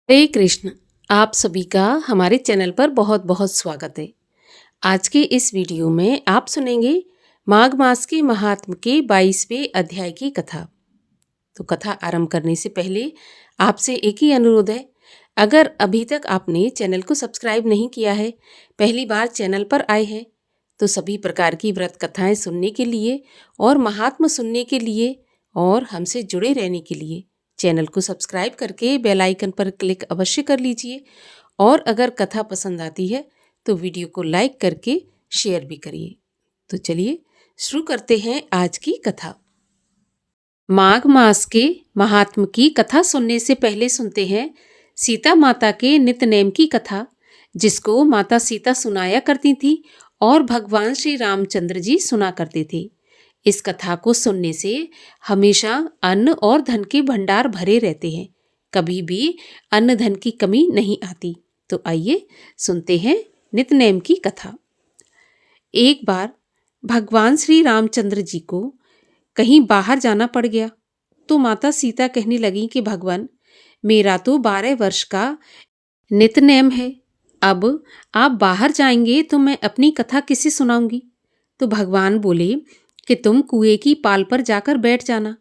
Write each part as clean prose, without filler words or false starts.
हरे कृष्ण। आप सभी का हमारे चैनल पर बहुत बहुत स्वागत है। आज के इस वीडियो में आप सुनेंगे माघ मास के महात्म के 22वें अध्याय की कथा। तो कथा आरंभ करने से पहले आपसे एक ही अनुरोध है, अगर अभी तक आपने चैनल को सब्सक्राइब नहीं किया है, पहली बार चैनल पर आए हैं, तो सभी प्रकार की व्रत कथाएं सुनने के लिए और महात्म सुनने के लिए और हमसे जुड़े रहने के लिए चैनल को सब्सक्राइब करके बेल आइकन पर क्लिक अवश्य कर लीजिए। और अगर कथा पसंद आती है तो वीडियो को लाइक करके शेयर भी करिए। तो चलिए शुरू करते हैं आज की कथा। माघ मास के महात्म की कथा सुनने से पहले सुनते हैं सीता माता के नित्य की कथा, जिसको माता सीता सुनाया करती थी और भगवान श्री रामचंद्र जी सुना करते थे। इस कथा को सुनने से हमेशा अन्न और धन के भंडार भरे रहते हैं, कभी भी अन्न धन की कमी नहीं आती। तो आइए सुनते हैं नित्य की कथा। एक बार भगवान श्री रामचंद्र जी को कहीं बाहर जाना पड़ गया, तो माता सीता कहने लगी कि भगवान, मेरा तो 12 वर्ष का नित्य है, अब आप बाहर जाएंगे तो मैं अपनी कथा किसे सुनाऊंगी। तो भगवान बोले कि तुम कुएं की पाल पर जाकर बैठ जाना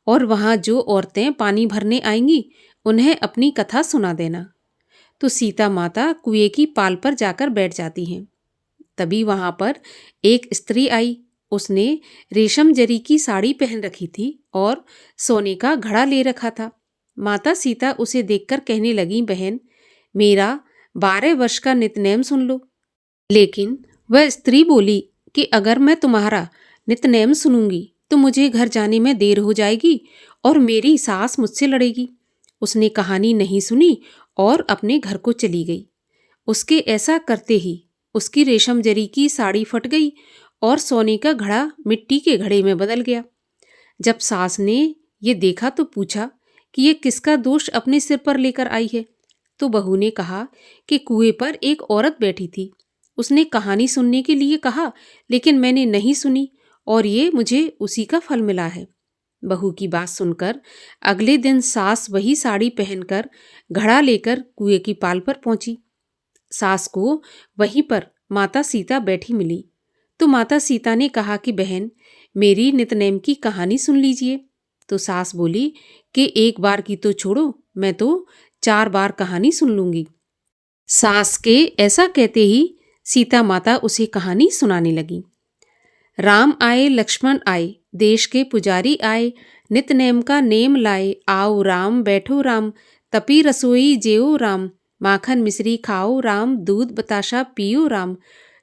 और वहां जो औरतें पानी भरने आएंगी उन्हें अपनी कथा सुना देना। तो सीता माता कुएं की पाल पर जाकर बैठ जाती हैं। तभी वहां पर एक स्त्री आई। उसने रेशम जरी की साड़ी पहन रखी थी और सोने का घड़ा ले रखा था। माता सीता उसे देखकर कहने लगी, बहन, मेरा 12 वर्ष का नित्य सुन लो। लेकिन वह स्त्री बोली कि अगर मैं तुम्हारा नित्य सुनूंगी तो मुझे घर जाने में देर हो जाएगी और मेरी सास मुझसे लड़ेगी। उसने कहानी नहीं सुनी और अपने घर को चली गई। उसके ऐसा करते ही उसकी रेशम जरी की साड़ी फट गई और सोने का घड़ा मिट्टी के घड़े में बदल गया। जब सास ने ये देखा तो पूछा कि ये किसका दोष अपने सिर पर लेकर आई है। तो बहू ने कहा कि कुएं पर एक औरत बैठी थी, उसने कहानी सुनने के लिए कहा, लेकिन मैंने नहीं सुनी और ये मुझे उसी का फल मिला है। बहू की बात सुनकर अगले दिन सास वही साड़ी पहनकर घड़ा लेकर कुएं की पाल पर पहुंची। सास को वहीं पर माता सीता बैठी मिली। तो माता सीता ने कहा कि बहन, मेरी नित्य की कहानी सुन लीजिए। तो सास बोली कि एक बार की तो छोड़ो, मैं तो 4 बार कहानी सुन लूंगी। सास के ऐसा कहते ही सीता माता उसे कहानी सुनाने लगी। राम आए लक्ष्मण आए, देश के पुजारी आए, नित नेम का नेम लाए, आओ राम बैठो राम, तपी रसोई जेओ राम, माखन मिश्री खाओ राम, दूध बताशा पियो राम,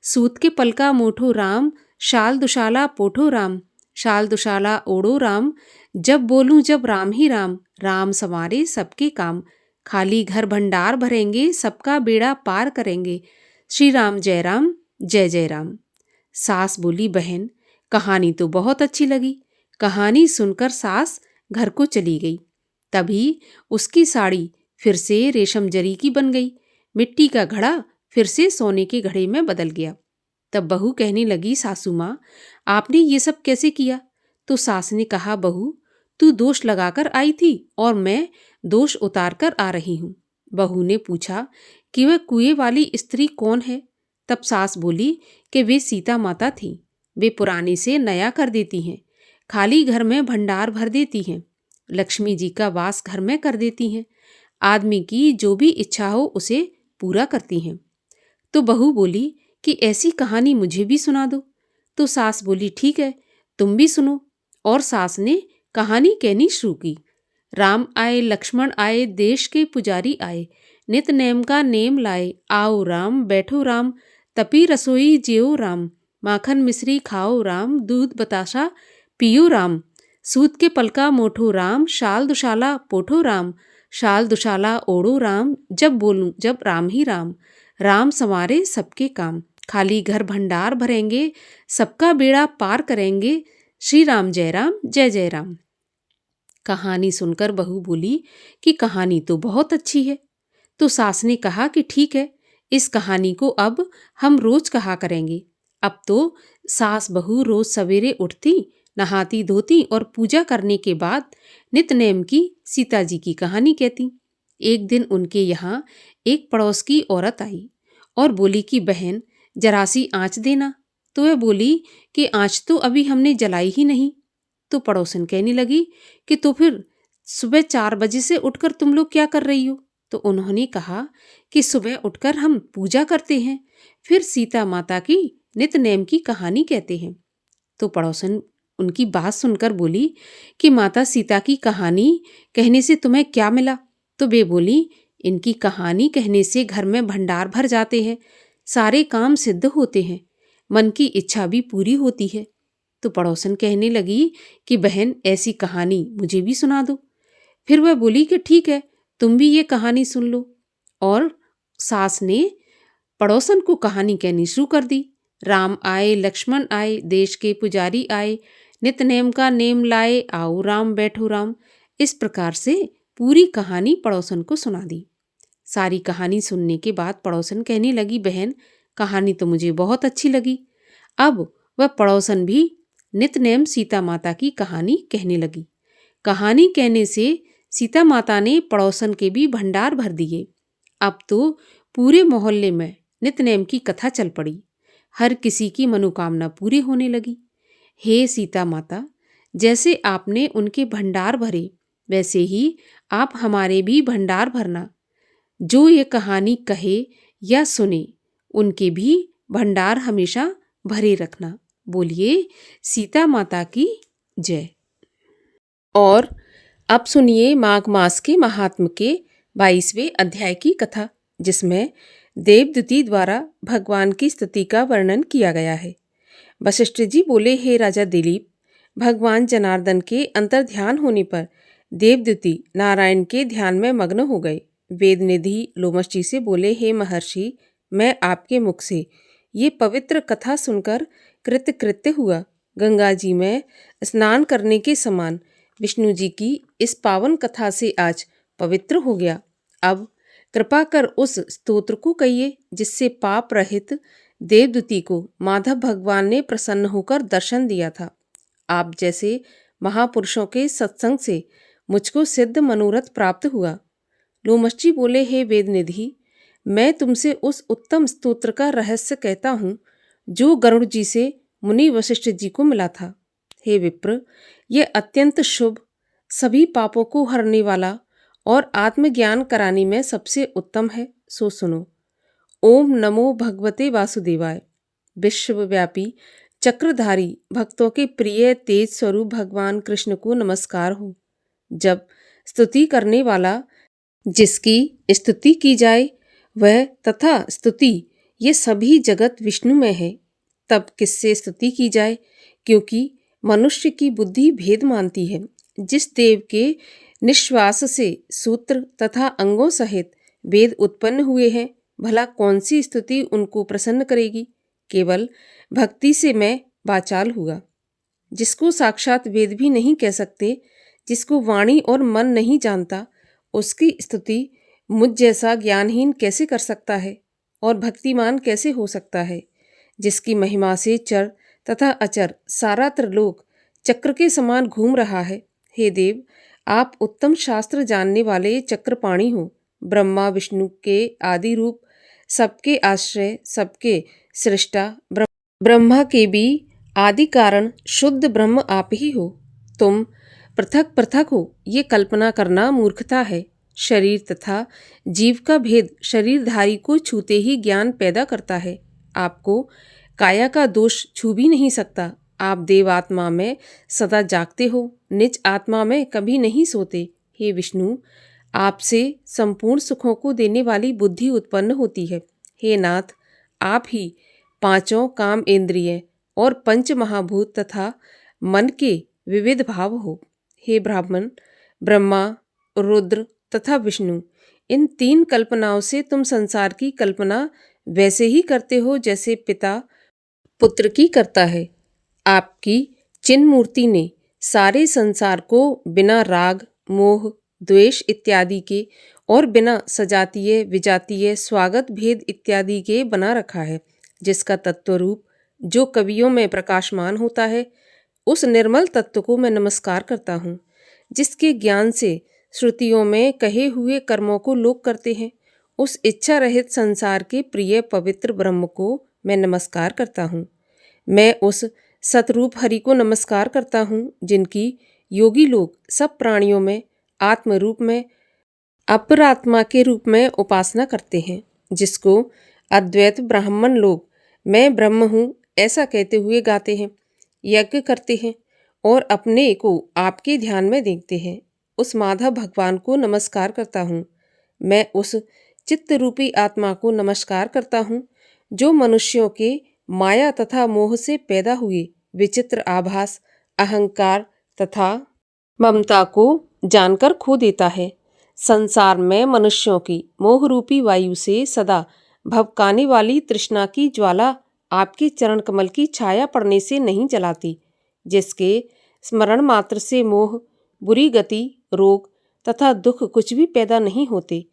सूत के पलका मोठो राम, शाल दुशाला पोठो राम, शाल दुशाला ओढ़ो राम, जब बोलूं जब राम ही राम, राम संवारे सबके काम, खाली घर भंडार भरेंगे, सबका बेड़ा पार करेंगे, श्री राम जय जय राम। सास बोली, बहन, कहानी तो बहुत अच्छी लगी। कहानी सुनकर सास घर को चली गई। तभी उसकी साड़ी फिर से रेशम जरी की बन गई, मिट्टी का घड़ा फिर से सोने के घड़े में बदल गया। तब बहू कहने लगी, सासू माँ, आपने ये सब कैसे किया? तो सास ने कहा, बहू, तू दोष लगाकर आई थी और मैं दोष उतार कर आ रही हूँ। बहू ने पूछा कि वह कुएं वाली स्त्री कौन है? तब सास बोली कि वे सीता माता थीं। वे पुराने से नया कर देती हैं, खाली घर में भंडार भर देती हैं, लक्ष्मी जी का वास घर में कर देती हैं, आदमी की जो भी इच्छा हो उसे पूरा करती हैं। तो बहू बोली कि ऐसी कहानी मुझे भी सुना दो। तो सास बोली, ठीक है, तुम भी सुनो। और सास ने कहानी कहनी शुरू की। राम आए लक्ष्मण आए, देश के पुजारी आए, नित नेम का नेम लाए, आओ राम बैठो राम, तपी रसोई जेओ राम, माखन मिश्री खाओ राम, दूध बताशा पियो राम, सूत के पलका मोठो राम, शाल दुशाला पोठो राम, शाल दुशाला ओढ़ो राम, जब बोलूं जब राम ही राम, राम संवारे सबके काम, खाली घर भंडार भरेंगे, सबका बेड़ा पार करेंगे, श्री राम जय जय राम। कहानी सुनकर बहू बोली कि कहानी तो बहुत अच्छी है। तो सास ने कहा कि ठीक है, इस कहानी को अब हम रोज कहा करेंगे। अब तो सास बहू रोज सवेरे उठती, नहाती धोती और पूजा करने के बाद नित्य नेम की सीता जी की कहानी कहती। एक दिन उनके यहाँ एक पड़ोस की औरत आई और बोली कि बहन जरा सी आँच देना। तो वह बोली कि आँच तो अभी हमने जलाई ही नहीं। तो पड़ोसन कहने लगी कि तो फिर सुबह 4 बजे से उठकर तुम लोग क्या कर रही हो? तो उन्होंने कहा कि सुबह उठकर हम पूजा करते हैं, फिर सीता माता की नित्य-नेम की कहानी कहते हैं। तो पड़ोसन उनकी बात सुनकर बोली कि माता सीता की कहानी कहने से तुम्हें क्या मिला? तो वे बोली, इनकी कहानी कहने से घर में भंडार भर जाते हैं, सारे काम सिद्ध होते हैं, मन की इच्छा भी पूरी होती है। तो पड़ोसन कहने लगी कि बहन ऐसी कहानी मुझे भी सुना दो। फिर वह बोली कि ठीक है, तुम भी ये कहानी सुन लो। और सास ने पड़ोसन को कहानी कहनी शुरू कर दी। राम आए, लक्ष्मण आए, देश के पुजारी आए, नित नेम का नेम लाए, आओ राम बैठो राम। इस प्रकार से पूरी कहानी पड़ोसन को सुना दी। सारी कहानी सुनने के बाद पड़ोसन कहने लगी, बहन कहानी तो मुझे बहुत अच्छी लगी। अब वह पड़ोसन भी नित नेम सीता माता की कहानी कहने लगी। कहानी कहने से सीता माता ने पड़ोसन के भी भंडार भर दिए। अब तो पूरे मोहल्ले में नित्य-नेम की कथा चल पड़ी। हर किसी की मनोकामना पूरी होने लगी। हे सीता माता, जैसे आपने उनके भंडार भरे, वैसे ही आप हमारे भी भंडार भरना। जो ये कहानी कहे या सुने, उनके भी भंडार हमेशा भरे रखना। बोलिए सीता माता की जय। और अब सुनिए माघ मास के महात्म के 22वें अध्याय की कथा, जिसमें देवदूती द्वारा भगवान की स्तुति का वर्णन किया गया है। वशिष्ठ जी बोले, हे राजा दिलीप, भगवान जनार्दन के अंतर ध्यान होने पर देवदूती नारायण के ध्यान में मग्न हो गए। वेदनिधि लोमश जी से बोले, हे महर्षि, मैं आपके मुख से ये पवित्र कथा सुनकर कृतकृत्य हुआ। गंगा जी में स्नान करने के समान विष्णु जी की इस पावन कथा से आज पवित्र हो गया। अब कृपा कर उस स्तोत्र को कहिए जिससे पाप रहित देवदूती को माधव भगवान ने प्रसन्न होकर दर्शन दिया था। आप जैसे महापुरुषों के सत्संग से मुझको सिद्ध मनोरथ प्राप्त हुआ। लोमश जी बोले, हे वेदनिधि, मैं तुमसे उस उत्तम स्तोत्र का रहस्य कहता हूँ जो गरुड़ जी से मुनि वशिष्ठ जी को मिला था। हे विप्र, ये अत्यंत शुभ, सभी पापों को हरने वाला और आत्मज्ञान कराने में सबसे उत्तम है। सो सुनो। ओम नमो भगवते वासुदेवाय। विश्वव्यापी चक्रधारी भक्तों के प्रिय तेज स्वरूप भगवान कृष्ण को नमस्कार हो। जब स्तुति करने वाला जिसकी स्तुति की जाए वह तथा स्तुति ये सभी जगत विष्णु में है, तब किससे स्तुति की जाए? क्योंकि मनुष्य की बुद्धि भेद मानती है। जिस देव के निश्वास से सूत्र तथा अंगों सहित वेद उत्पन्न हुए हैं, भला कौन सी स्तुति उनको प्रसन्न करेगी? केवल भक्ति से मैं वाचाल हुआ। जिसको साक्षात वेद भी नहीं कह सकते, जिसको वाणी और मन नहीं जानता, उसकी स्तुति मुझ जैसा ज्ञानहीन कैसे कर सकता है और भक्तिमान कैसे हो सकता है? जिसकी महिमा से चर तथा अचर सारा त्रिलोक चक्र के समान घूम रहा है। हे देव, आप उत्तम शास्त्र जानने वाले चक्रपाणी हो। ब्रह्मा विष्णु के आदि रूप, सबके आश्रय, सबके सृष्टा, ब्रह्मा के भी आदि कारण शुद्ध ब्रह्म आप ही हो। तुम पृथक पृथक हो, ये कल्पना करना मूर्खता है। शरीर तथा जीव का भेद शरीरधारी को छूते ही ज्ञान पैदा करता है। आपको काया का दोष छू भी नहीं सकता। आप देवात्मा में सदा जागते हो, निज आत्मा में कभी नहीं सोते। हे विष्णु, आपसे संपूर्ण सुखों को देने वाली बुद्धि उत्पन्न होती है। हे नाथ, आप ही पांचों काम इंद्रिय और पंच महाभूत तथा मन के विविध भाव हो। हे ब्राह्मण, ब्रह्मा, रुद्र तथा विष्णु, इन तीन कल्पनाओं से तुम संसार की कल्पना वैसे ही करते हो जैसे पिता पुत्र की करता है। आपकी चिन्ह मूर्ति ने सारे संसार को बिना राग, मोह, द्वेष इत्यादि के और बिना सजातीय, विजातीय, स्वागत भेद इत्यादि के बना रखा है। जिसका तत्व रूप जो कवियों में प्रकाशमान होता है, उस निर्मल तत्व को मैं नमस्कार करता हूँ। जिसके ज्ञान से श्रुतियों में कहे हुए कर्मों को लोग करते हैं, उस इच्छा रहित संसार के प्रिय पवित्र ब्रह्म को मैं नमस्कार करता हूँ। मैं उस सतरूप हरि को नमस्कार करता हूँ जिनकी योगी लोग सब प्राणियों में आत्म रूप में अपरात्मा के रूप में उपासना करते हैं, जिसको अद्वैत ब्राह्मण लोग मैं ब्रह्म हूँ ऐसा कहते हुए गाते हैं, यज्ञ करते हैं और अपने को आपके ध्यान में देखते हैं। उस माधव भगवान को नमस्कार करता हूँ। मैं उस चित्त रूपी आत्मा को नमस्कार करता हूँ जो मनुष्यों के माया तथा मोह से पैदा हुए विचित्र आभास, अहंकार तथा ममता को जानकर खो देता है। संसार में मनुष्यों की मोह रूपी वायु से सदा भभकाने वाली तृष्णा की ज्वाला आपके चरण कमल की छाया पड़ने से नहीं जलाती, जिसके स्मरण मात्र से मोह, बुरी गति, रोग तथा दुख कुछ भी पैदा नहीं होते।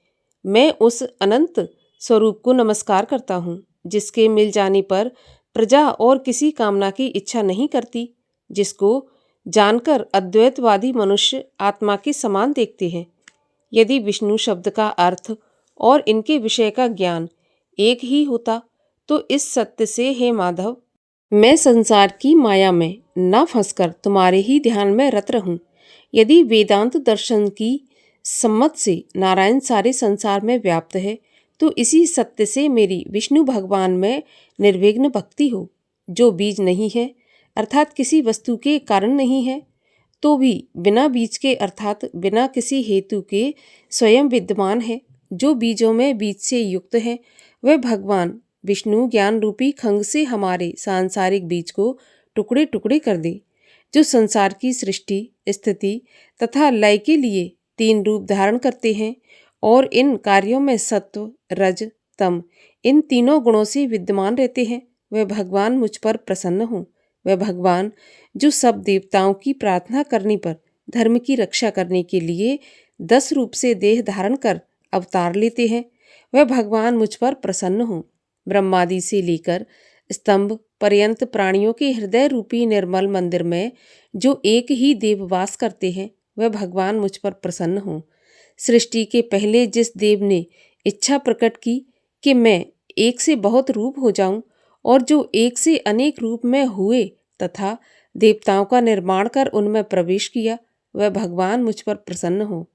मैं उस अनंत स्वरूप को नमस्कार करता हूँ जिसके मिल जाने पर प्रजा और किसी कामना की इच्छा नहीं करती, जिसको जानकर अद्वैतवादी मनुष्य आत्मा के समान देखते हैं। यदि विष्णु शब्द का अर्थ और इनके विषय का ज्ञान एक ही होता तो इस सत्य से हे माधव, मैं संसार की माया में न फंसकर तुम्हारे ही ध्यान में रत रहूं। यदि वेदांत दर्शन की सम्मत से नारायण सारे संसार में व्याप्त है तो इसी सत्य से मेरी विष्णु भगवान में निर्विघ्न भक्ति हो। जो बीज नहीं है अर्थात किसी वस्तु के कारण नहीं है, तो भी बिना बीज के अर्थात बिना किसी हेतु के स्वयं विद्यमान है। जो बीजों में बीज से युक्त है वह भगवान विष्णु ज्ञान रूपी खंग से हमारे सांसारिक बीज को टुकड़े टुकड़े कर दे। जो संसार की सृष्टि, स्थिति तथा लय के लिए तीन रूप धारण करते हैं और इन कार्यों में सत्व, रज, तम इन तीनों गुणों से विद्यमान रहते हैं, वह भगवान मुझ पर प्रसन्न हो। वह भगवान जो सब देवताओं की प्रार्थना करने पर धर्म की रक्षा करने के लिए 10 रूप से देह धारण कर अवतार लेते हैं, वह भगवान मुझ पर प्रसन्न हो। ब्रह्मादि से लेकर स्तंभ पर्यंत प्राणियों के हृदय रूपी निर्मल मंदिर में जो एक ही देव वास करते हैं, वह भगवान मुझ पर प्रसन्न हो। सृष्टि के पहले जिस देव ने इच्छा प्रकट की कि मैं एक से बहुत रूप हो जाऊं और जो एक से अनेक रूप में हुए तथा देवताओं का निर्माण कर उनमें प्रवेश किया, वह भगवान मुझ पर प्रसन्न हो।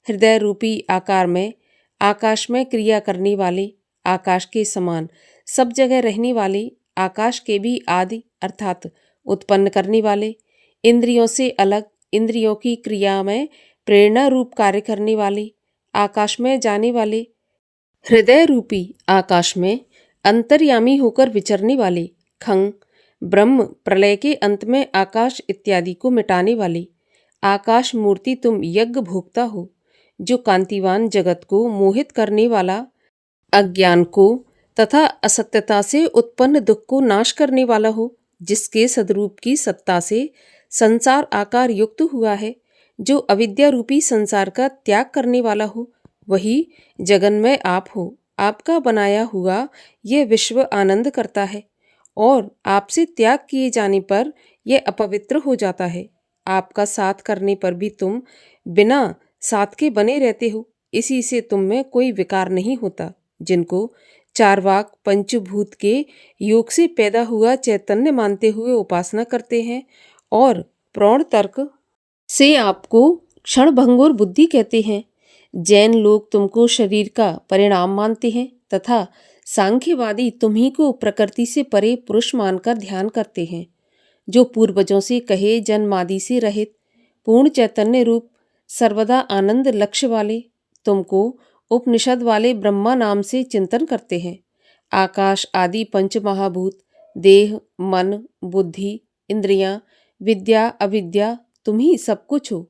हृदय रूपी आकार में आकाश में क्रिया करने वाले, आकाश के समान सब जगह रहने वाले, आकाश के भी आदि अर्थात उत्पन्न करने वाले, इंद्रियों से अलग इंद्रियों की क्रिया में प्रेरणा रूप कार्य करने वाले, आकाश में जाने वाले, हृदय रूपी आकाश में अंतर्यामी होकर विचरने वाले, खंग ब्रह्म प्रलय के अंत में आकाश इत्यादि को मिटाने वाले, आकाश मूर्ति तुम यज्ञ भोक्ता हो। जो कांतिवान जगत को मोहित करने वाला, अज्ञान को तथा असत्यता से उत्पन्न दुख को नाश करने वाला हो, जिसके सदरूप की सत्ता से संसार आकार युक्त हुआ है, जो अविद्या रूपी संसार का त्याग करने वाला हो, वही जगन में आप हो। आपका बनाया हुआ यह विश्व आनंद करता है और आपसे त्याग किए जाने पर यह अपवित्र हो जाता है। आपका साथ करने पर भी तुम बिना साथ के बने रहते हो, इसी से तुम में कोई विकार नहीं होता। जिनको चारवाक पंचभूत के योग से पैदा हुआ चैतन्य मानते हुए उपासना करते हैं और प्रौढ़ तर्क से आपको क्षणभंगुर बुद्धि कहते हैं। जैन लोग तुमको शरीर का परिणाम मानते हैं तथा सांख्यवादी तुम्ही को प्रकृति से परे पुरुष मानकर ध्यान करते हैं। जो पूर्वजों से कहे जन्मादि से रहित पूर्ण चैतन्य रूप सर्वदा आनंद लक्ष्य वाले तुमको उपनिषद वाले ब्रह्मा नाम से चिंतन करते हैं। आकाश आदि पंच महाभूत, देह, मन, बुद्धि, इंद्रियां, विद्या, अविद्या, तुम ही सब कुछ हो।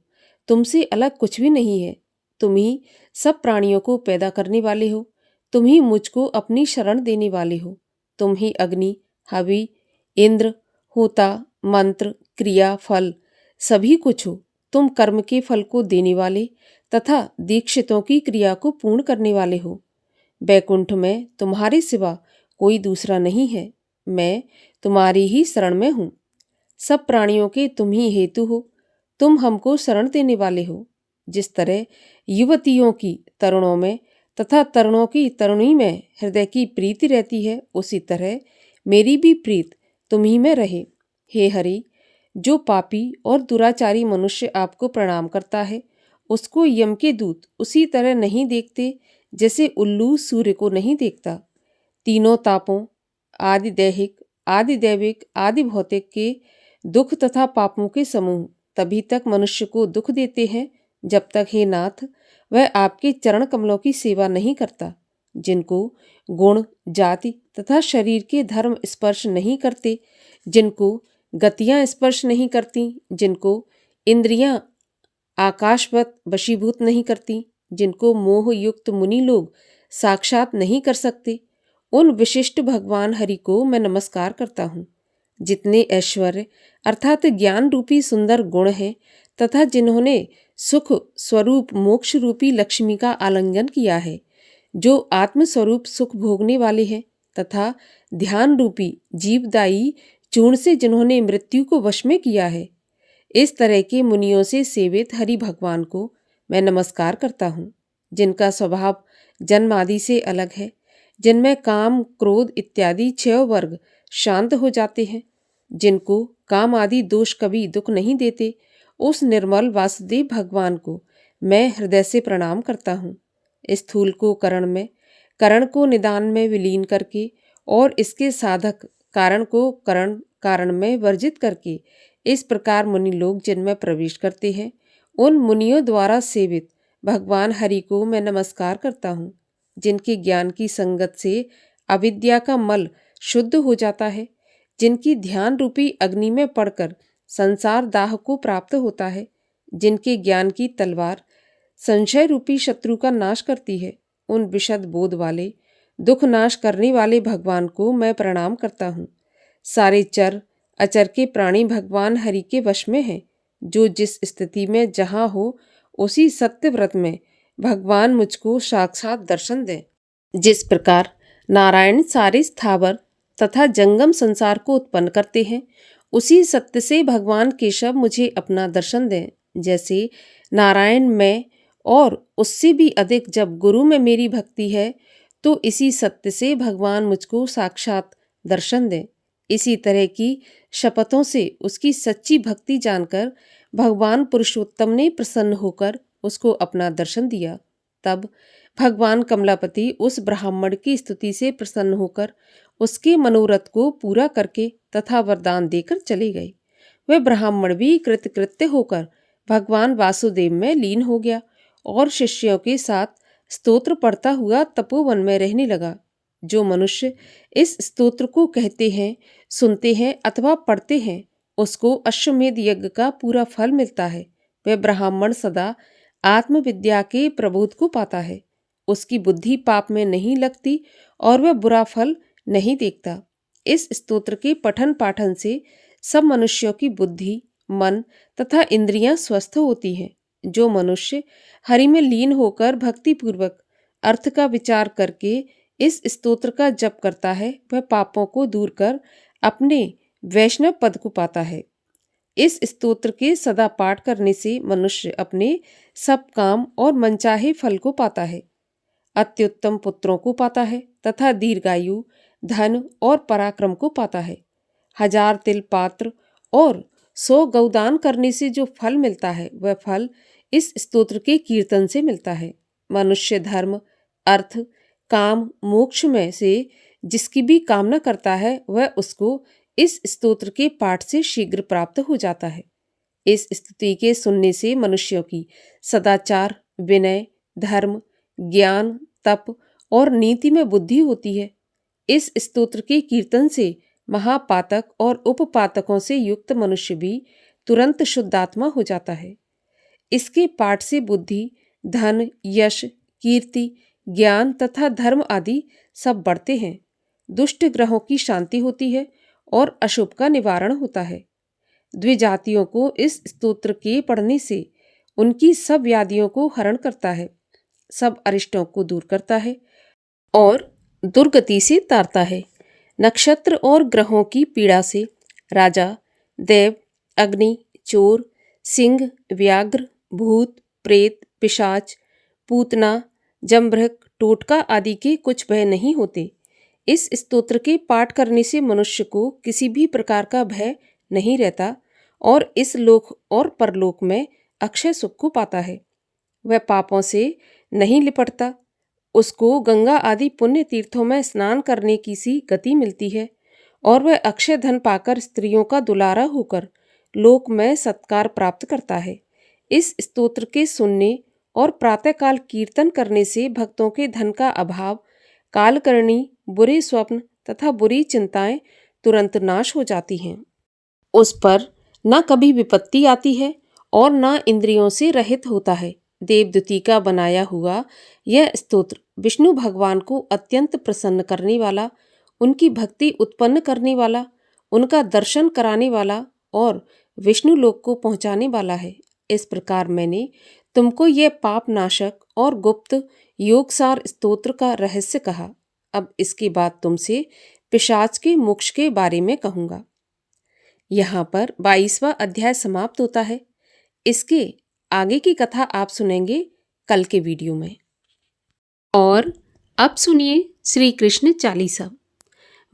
तुमसे अलग कुछ भी नहीं है। तुम ही सब प्राणियों को पैदा करने वाले हो। तुम ही मुझको अपनी शरण देने वाले हो। तुम ही अग्नि, हवि, इंद्र, होता, मंत्र, क्रिया, फल सभी कुछ हो। तुम कर्म के फल को देने वाले तथा दीक्षितों की क्रिया को पूर्ण करने वाले हो। बैकुंठ में तुम्हारे सिवा कोई दूसरा नहीं है। मैं तुम्हारी ही शरण में हूँ। सब प्राणियों के तुम ही हेतु हो। तुम हमको शरण देने वाले हो। जिस तरह युवतियों की तरुणों में तथा तरुणों की तरुणी में हृदय की प्रीति रहती है, उसी तरह मेरी भी प्रीत तुम्ही में रहे। हे हरि, जो पापी और दुराचारी मनुष्य आपको प्रणाम करता है, उसको यम के दूत उसी तरह नहीं देखते जैसे उल्लू सूर्य को नहीं देखता। तीनों तापों, आदि दैहिक, आदि दैविक, आदि भौतिक के दुख तथा पापों के समूह तभी तक मनुष्य को दुख देते हैं जब तक, हे नाथ, वह आपके चरण कमलों की सेवा नहीं करता। जिनको गुण, जाति तथा शरीर के धर्म स्पर्श नहीं करते, जिनको गतियां स्पर्श नहीं करती, जिनको इंद्रियां आकाशवत वशीभूत नहीं करती, जिनको मोह युक्त मुनि लोग साक्षात नहीं कर सकते, उन विशिष्ट भगवान हरि को मैं नमस्कार करता हूँ। जितने ऐश्वर्य अर्थात ज्ञान रूपी सुंदर गुण हैं तथा जिन्होंने सुख स्वरूप मोक्ष रूपी लक्ष्मी का आलिंगन किया है, जो आत्मस्वरूप सुख भोगने वाले हैं तथा ध्यान रूपी जीवदायी चूर्ण से जिन्होंने मृत्यु को वश में किया है, इस तरह के मुनियों से सेवित हरि भगवान को मैं नमस्कार करता हूँ। जिनका स्वभाव जन्म आदि से अलग है, जिनमें काम क्रोध इत्यादि 6 वर्ग शांत हो जाते हैं, जिनको काम आदि दोष कभी दुख नहीं देते, उस निर्मल वासुदेव भगवान को मैं हृदय से प्रणाम करता हूँ। स्थूल को करण में, करण को निदान में विलीन करके और इसके साधक कारण को करण कारण में वर्जित करके इस प्रकार मुनि लोग जिनमें प्रवेश करते हैं, उन मुनियों द्वारा सेवित भगवान हरि को मैं नमस्कार करता हूँ। जिनके ज्ञान की संगत से अविद्या का मल शुद्ध हो जाता है, जिनकी ध्यान रूपी अग्नि में पड़कर संसार दाह को प्राप्त होता है, जिनके ज्ञान की तलवार संशय रूपी शत्रु का नाश करती है, उन विशद बोध वाले दुख नाश करने वाले भगवान को मैं प्रणाम करता हूँ। सारे चर अचर के प्राणी भगवान हरि के वश में हैं। जो जिस स्थिति में जहाँ हो, उसी सत्य व्रत में भगवान मुझको साक्षात दर्शन दें। जिस प्रकार नारायण सारे स्थावर तथा जंगम संसार को उत्पन्न करते हैं, उसी सत्य से भगवान केशव मुझे अपना दर्शन दें। जैसे नारायण में और उससे भी अधिक जब गुरु में मेरी भक्ति है, तो इसी सत्य से भगवान मुझको साक्षात दर्शन दें। इसी तरह की शपथों से उसकी सच्ची भक्ति जानकर भगवान पुरुषोत्तम ने प्रसन्न होकर उसको अपना दर्शन दिया। तब भगवान कमलापति उस ब्राह्मण की स्तुति से प्रसन्न होकर उसके मनोरथ को पूरा करके तथा वरदान देकर चले गए। वह ब्राह्मण भी कृतकृत्य होकर भगवान वासुदेव में लीन हो गया और शिष्यों के साथ स्तोत्र पढ़ता हुआ तपोवन में रहने लगा। जो मनुष्य इस स्तोत्र को कहते हैं, सुनते हैं अथवा पढ़ते हैं, उसको अश्वमेध यज्ञ का पूरा फल मिलता है। वह ब्राह्मण सदा आत्मविद्या के प्रबोध को पाता है। उसकी बुद्धि पाप में नहीं लगती और वह बुरा फल नहीं देखता। इस स्तोत्र के पठन पाठन से सब मनुष्यों की बुद्धि, मन तथा इंद्रियां स्वस्थ होती हैं। जो मनुष्य हरि में लीन होकर भक्ति पूर्वक अर्थ का विचार करके इस स्तोत्र का जप करता है, वह पापों को दूर कर अपने वैष्णव पद को पाता है। इस स्तोत्र के सदा पाठ करने से मनुष्य अपने सब काम और मनचाहे फल को पाता है, अत्युत्तम पुत्रों को पाता है तथा दीर्घायु, धन और पराक्रम को पाता है। 1000 तिल पात्र और 100 गौदान करने से जो फल मिलता है, वह फल इस स्तोत्र के कीर्तन से मिलता है। मनुष्य धर्म, अर्थ, काम, मोक्ष में से जिसकी भी कामना करता है, वह उसको इस स्तोत्र के पाठ से शीघ्र प्राप्त हो जाता है। इस स्तुति के सुनने से मनुष्यों की सदाचार, विनय, धर्म, ज्ञान, तप और नीति में बुद्धि होती है। इस स्तोत्र के कीर्तन से महापातक और उपपातकों से युक्त मनुष्य भी तुरंत शुद्धात्मा हो जाता है। इसके पाठ से बुद्धि, धन, यश, कीर्ति, ज्ञान तथा धर्म आदि सब बढ़ते हैं। दुष्ट ग्रहों की शांति होती है और अशुभ का निवारण होता है। द्विजातियों को इस स्तोत्र के पढ़ने से उनकी सब व्याधियों को हरण करता है, सब अरिष्टों को दूर करता है और दुर्गति से तारता है। नक्षत्र और ग्रहों की पीड़ा से राजा, देव, अग्नि, चोर, सिंह, व्याघ्र, भूत, प्रेत, पिशाच, पूतना, जमभृक, टोटका आदि के कुछ भय नहीं होते। इस स्तोत्र के पाठ करने से मनुष्य को किसी भी प्रकार का भय नहीं रहता और इस लोक और परलोक में अक्षय सुख को पाता है। वह पापों से नहीं लिपटता, उसको गंगा आदि पुण्य तीर्थों में स्नान करने की सी गति मिलती है और वह अक्षय धन पाकर स्त्रियों का दुलारा होकर लोक में सत्कार प्राप्त करता है। इस स्तोत्र के सुनने और प्रातःकाल कीर्तन करने से भक्तों के धन का अभाव, कालकर्णी, बुरे स्वप्न तथा बुरी चिंताएं तुरंत नाश हो जाती हैं। उस पर न कभी विपत्ति आती है और न इंद्रियों से रहित होता है। देवदूती का बनाया हुआ यह स्तोत्र विष्णु भगवान को अत्यंत प्रसन्न करने वाला, उनकी भक्ति उत्पन्न करने वाला, उनका दर्शन कराने वाला और विष्णु लोक को पहुंचाने वाला है। इस प्रकार मैंने तुमको यह पाप नाशक और गुप्त योगसार स्तोत्र का रहस्य कहा। अब इसके बाद तुमसे पिशाच के मोक्ष के बारे में कहूँगा। यहाँ पर 22वां अध्याय समाप्त होता है। इसके आगे की कथा आप सुनेंगे कल के वीडियो में। और अब सुनिए श्री कृष्ण चालीसा।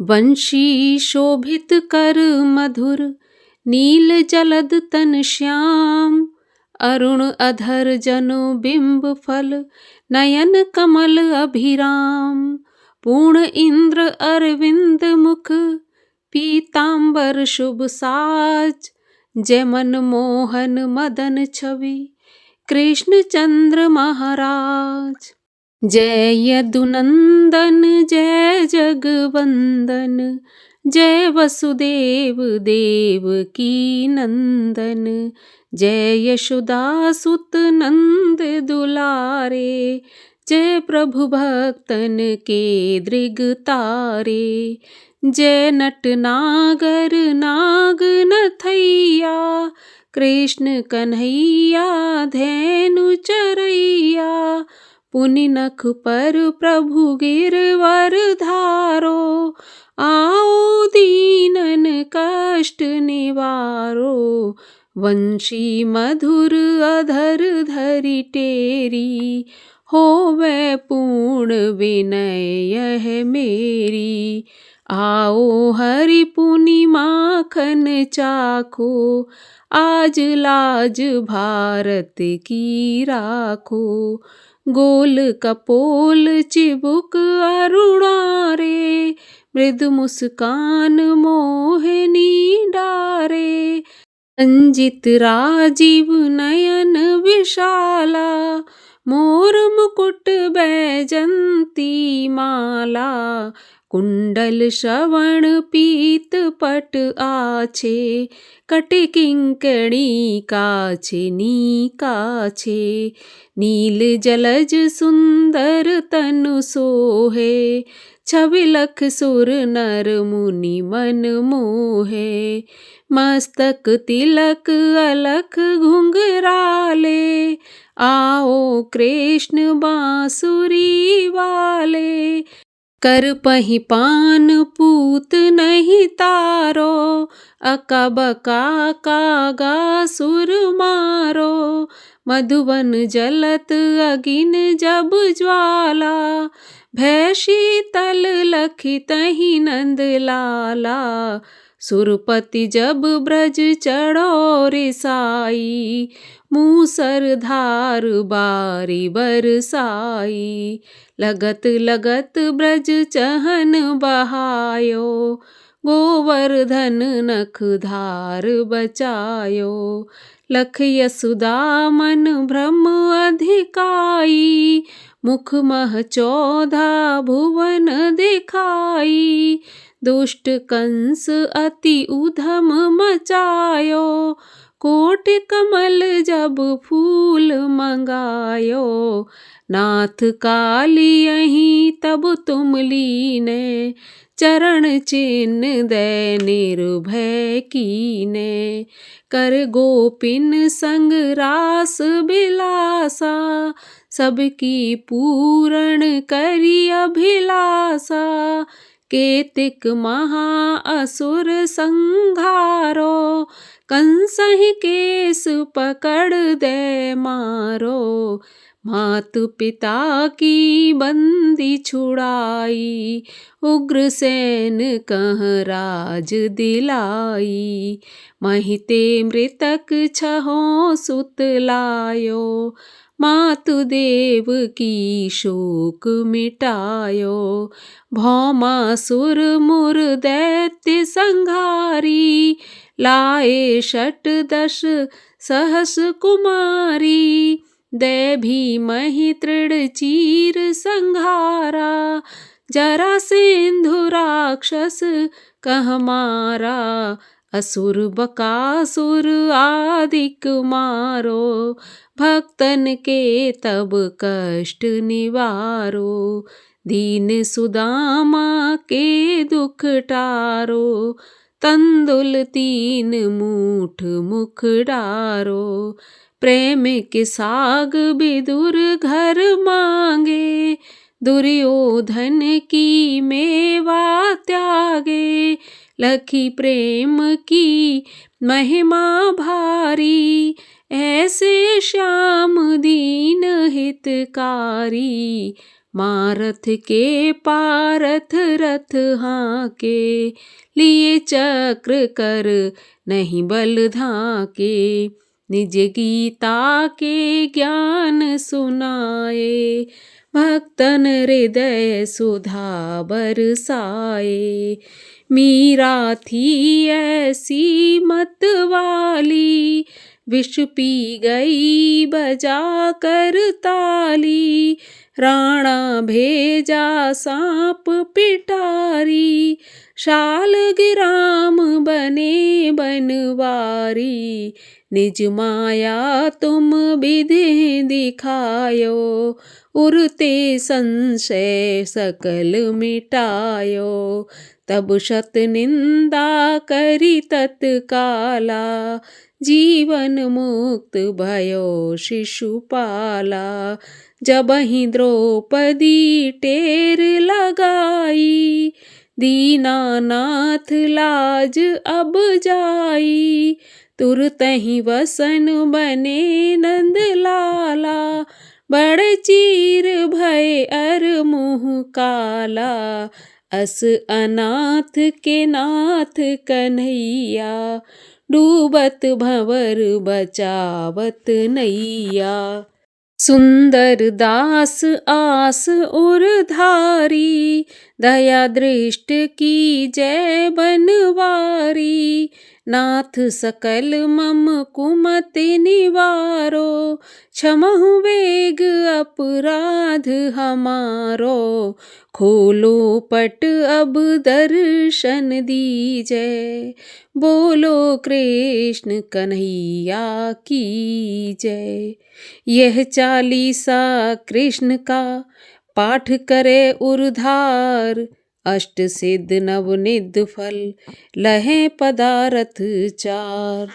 वंशी शोभित कर मधुर, नील जलद तन श्याम, अरुण अधर जनु बिंब फल, नयन कमल अभिराम, पूर्ण इंद्र अरविंद मुख, पीतांबर शुभ साज, जय मन मोहन मदन छवि, कृष्ण चंद्र महाराज। जय यदुनंदन जय जगवंदन, जय वसुदेव देव की नंदन, जय यशोदा सुत नंद दुलारे, जय प्रभु भक्तन के दृग तारे, जय नट नागर नाग नथैया, कृष्ण कन्हैया धेनु चरैया, पुनि नख पर प्रभु गिरवर धारो, आओ दीनन कष्ट निवारो, वंशी मधुर अधर धरि टेरी, होवे पूर्ण विनय यह मेरी, आओ हरि पुनि माखन चाखो, आज लाज भारत की राखो, गोल कपोल चिबुक अरुणारे, मृदु मुस्कान मोहिनी डारे, अंजित राजीव नयन विशाला, मोर मुकुट बैजंती माला, कुंडल श्रवण पीत पट आछे, कटि किंकणी काछे नी काछे, नील जलज सुंदर तनु सोहे, छवि लख सुर नर मुनि मन मोहे, मस्तक तिलक अलख घुंघराले, आओ कृष्ण बांसुरी वाले, कर पही पान पूत नहीं तारो, अका बका कागा सुर मारो, मधुवन जलत अगिन जब ज्वाला, भय शीतल लखी तही नंद लाला, सुरपति जब ब्रज चढ़ो रिसाई, मूसर धार बारी बरसाई, लगत लगत ब्रज चहन बहायो, गोवर्धन नख धार बचायो, लख यशुदा मन भ्रम अधिकाई, मुख मह 14 भुवन दिखाई, दुष्ट कंस अति उधम मचायो, कोटि कमल जब फूल मंगायो, नाथ काली यहीं तब तुम लीने, चरण चिन्ह दे निर्भय कीने, कर गोपिन संग रास बिलासा, सबकी पूर्ण करी अभिलाषा, केतिक महा असुर संघारो, कंसहि केस पकड़ दे मारो, मातु पिता की बंदी छुड़ाई, उग्रसेन कह राज दिलाई। महिते मृतक छहों सुत लायो, मातु देव की शोक मिटायो। भौमासुर मुर दैत्य संघारी, लाए षट दश सहस कुमारी। दे भीमहि तृण चीर संघारा, जरासेंधु राक्षस कह मारा। असुर बकासुर आदिक मारो, भक्तन के तब कष्ट निवारो। दीन सुदामा के दुख टारो, तंदुल 3 मूठ मुख डारो। प्रेम के साग विदुर घर मांगे, दुर्योधन की मेवा त्यागे। लखी प्रेम की महिमा भारी, ऐसे श्याम दीन हितकारी। मारथ के पारथ रथ हाके, लिए चक्र कर नहीं बल धाके। निज गीता के ज्ञान सुनाए, भक्तन हृदय सुधा बरसाए। मीरा थी ऐसी मत वाली, विष पी गई बजा कर ताली। राणा भेजा सांप पिटारी, शालग्राम बने बनवारी। निज माया तुम विधि दिखायो, उरते संशय सकल मिटायो। तब शत निंदा करी तत्काला, जीवन मुक्त भयो शिशुपाला। जबहि द्रौपदी टेर लगाई, दीनानाथ लाज अब जाई। तुरतहि वसन बने नंद लाला, बड़ चीर भय अर मुँह काला। अस अनाथ के नाथ कन्हैया, डूबत भंवर बचावत नैया। सुंदर दास आस उरधारी, दया दृष्ट की जय बनवारी। नाथ सकल मम कुमति निवारो, क्षमहु वेग अपराध हमारो। खोलो पट अब दर्शन दीजै, बोलो कृष्ण कन्हैया की जय। यह 40 कृष्ण का पाठ करे उरधार, अष्ट सिद्ध नवनिध फल लहे पदारथ 4।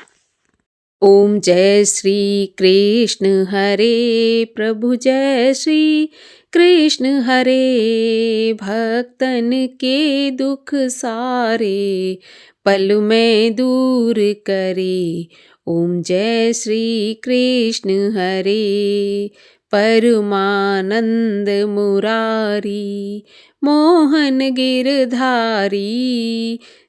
ओम जय श्री कृष्ण हरे प्रभु जय श्री कृष्ण हरे। भक्तन के दुख सारे पल में दूर करे। ओम जय श्री कृष्ण हरे। परमानंद मुरारी मोहन गिरधारी,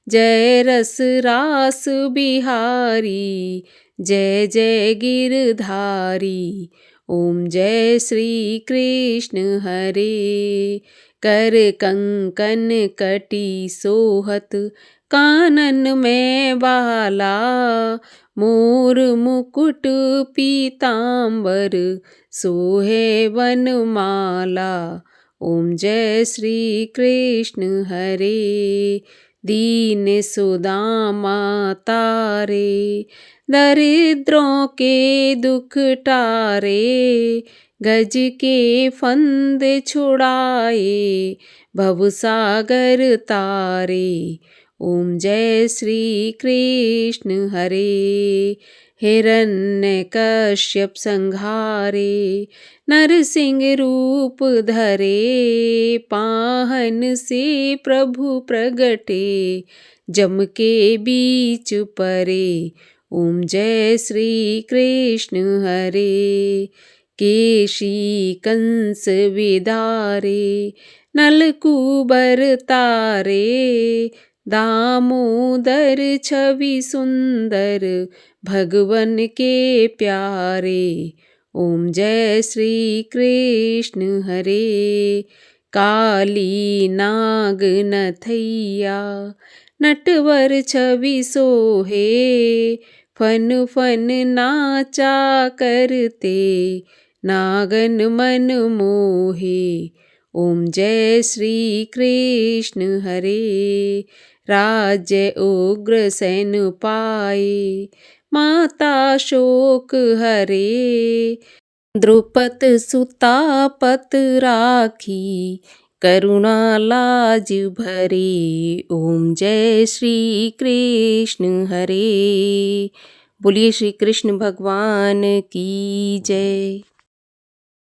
जय रस रास बिहारी, जय जय गिरधारी। ओम जय श्री कृष्ण हरे। कर कंकन कटी सोहत कानन में बाला, मोर मुकुट पीतांबर सोहे वनमाला। ओम जय श्री कृष्ण हरे। दीन सुदामा तारे, दरिद्रों के दुख टारे। गज के फंद छुड़ाए, भवसागर तारे। ओम जय श्री कृष्ण हरे। हिरण्यकश्यप संहारे, नरसिंह रूप धरे। पाहन से प्रभु प्रगटे, जम के बीच परे। ओम जय श्री कृष्ण हरे। केशी कंस विदारे नलकूबर तारे, दामोदर छवि सुंदर भगवन के प्यारे। ओम जय श्री कृष्ण हरे। काली नाग नथैया नटवर छवि सोहे, फन फन नाचा करते नागन मन मोहे। ओम जय श्री कृष्ण हरे। राज्य उग्र सैन पाए माता शोक हरे, द्रुपद सुता पत राखी करुणा लाज भरे। ओम जय श्री कृष्ण हरे। बोलिए श्री कृष्ण भगवान की जय।